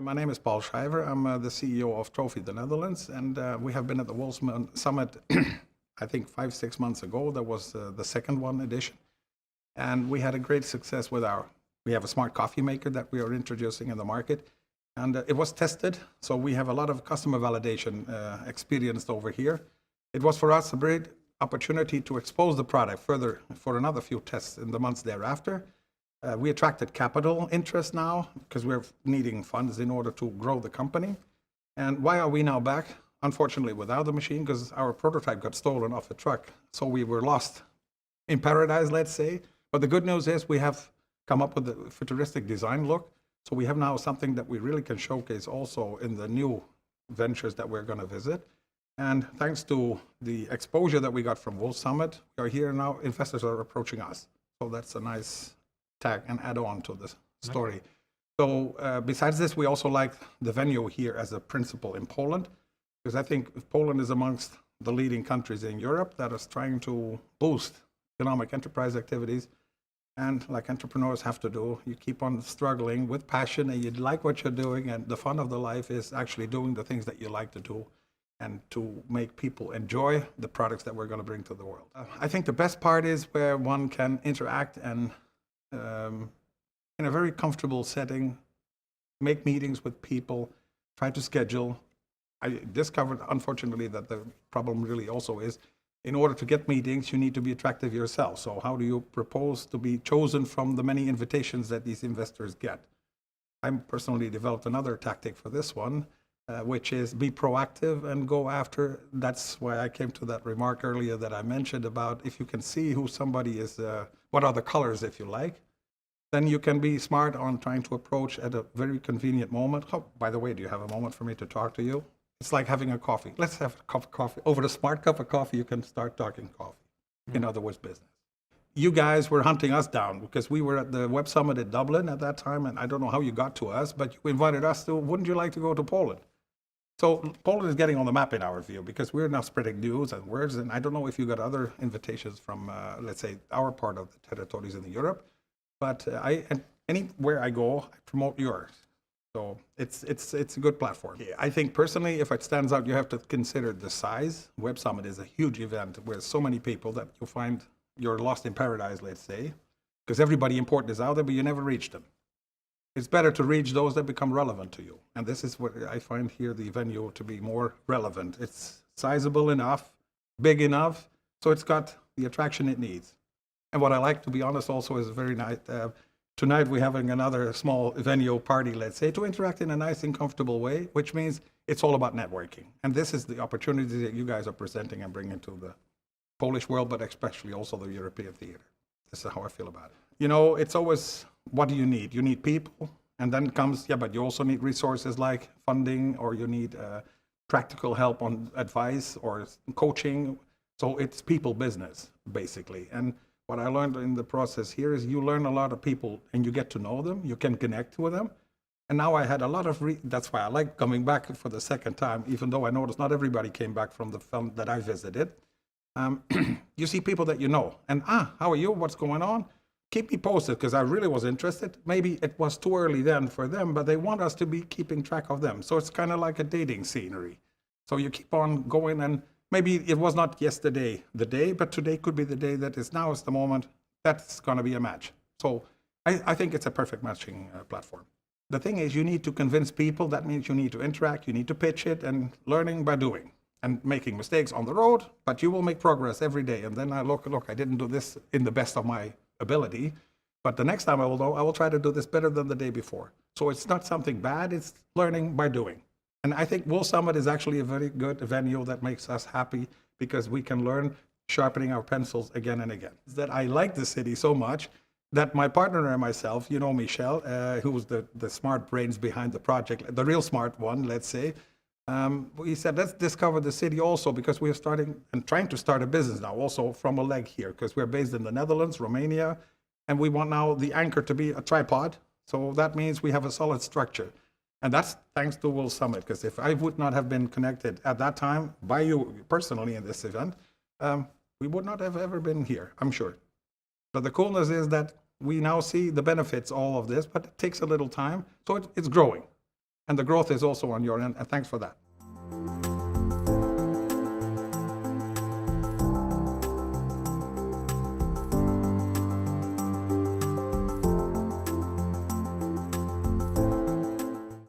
My name is Paul Schrijver. I'm the CEO of TROFFEE, the Netherlands, and we have been at the Warsaw Summit, I think 5-6 months ago. That was the second one edition, and we had a great success with we have a smart coffee maker that we are introducing in the market, and it was tested, so we have a lot of customer validation experienced over here. It was for us a great opportunity to expose the product further for another few tests in the months thereafter. We attracted capital interest now because we're needing funds in order to grow the company. And why are we now back? Unfortunately, without the machine, because our prototype got stolen off a truck. So we were lost in paradise, let's say. But the good news is we have come up with a futuristic design look. So we have now something that we really can showcase also in the new ventures that we're going to visit. And thanks to the exposure that we got from Warsaw Summit, we are here now, investors are approaching us. So that's a nice tag and add on to the story. Okay. So besides this, we also like the venue here as a principle in Poland, because I think Poland is amongst the leading countries in Europe that is trying to boost economic enterprise activities. And like entrepreneurs have to do, you keep on struggling with passion and you like what you're doing, and the fun of the life is actually doing the things that you like to do and to make people enjoy the products that we're going to bring to the world. I think the best part is where one can interact and in a very comfortable setting, make meetings with people, try to schedule. I discovered, unfortunately, that the problem really also is, in order to get meetings, you need to be attractive yourself. So how do you propose to be chosen from the many invitations that these investors get? I personally developed another tactic for this one, which is be proactive and go after. That's why I came to that remark earlier that I mentioned about if you can see who somebody is, what are the colors, if you like, then you can be smart on trying to approach at a very convenient moment. Oh, by the way, do you have a moment for me to talk to you? It's like having a coffee. Let's have a cup of coffee. Over the smart cup of coffee, you can start talking coffee. In other words, business. You guys were hunting us down because we were at the Web Summit in Dublin at that time, and I don't know how you got to us, but you invited us to, wouldn't you like to go to Poland? So Poland is getting on the map in our view because we're now spreading news and words, and I don't know if you got other invitations from, let's say, our part of the territories in Europe, but anywhere I go, I promote yours. So it's a good platform. I think personally, if it stands out, you have to consider the size. Web Summit is a huge event where so many people that you find you're lost in paradise, let's say, because everybody important is out there, but you never reach them. It's better to reach those that become relevant to you. And this is what I find here the venue to be more relevant. It's sizable enough, big enough, so it's got the attraction it needs. And what I like, to be honest, also is very nice. Tonight we're having another small venue party, let's say, to interact in a nice and comfortable way, which means it's all about networking. And this is the opportunity that you guys are presenting and bringing to the Polish world, but especially also the European theater. This is how I feel about it. You know, it's always, what do you need? You need people, and then comes, yeah, but you also need resources like funding, or you need practical help on advice or coaching. So it's people business, basically. And what I learned in the process here is you learn a lot of people and you get to know them, you can connect with them. And now I had a lot of, that's why I like coming back for the second time, even though I noticed not everybody came back from the film that I visited. You see people that you know, and how are you, what's going on? Keep me posted, because I really was interested. Maybe it was too early then for them, but they want us to be keeping track of them. So it's kind of like a dating scenery. So you keep on going, and maybe it was not yesterday the day, but today could be the day that is now is the moment that's going to be a match. So I think it's a perfect matching platform. The thing is, you need to convince people. That means you need to interact, you need to pitch it, and learning by doing. And making mistakes on the road, but you will make progress every day. And then I look, I didn't do this in the best of my ability, but the next time I will try to do this better than the day before. So it's not something bad, it's learning by doing. And I think Warsaw Summit is actually a very good venue that makes us happy because we can learn sharpening our pencils again and again. That I like the city so much that my partner and myself, you know Michel, who was the smart brains behind the project, the real smart one, let's say, we said, let's discover the city also, because we are starting and trying to start a business now also from a leg here, because we're based in the Netherlands, Romania, and we want now the anchor to be a tripod. So that means we have a solid structure. And that's thanks to Warsaw Summit, because if I would not have been connected at that time by you personally in this event, we would not have ever been here, I'm sure. But the coolness is that we now see the benefits, all of this, but it takes a little time. So it's growing. And the growth is also on your end, and thanks for that.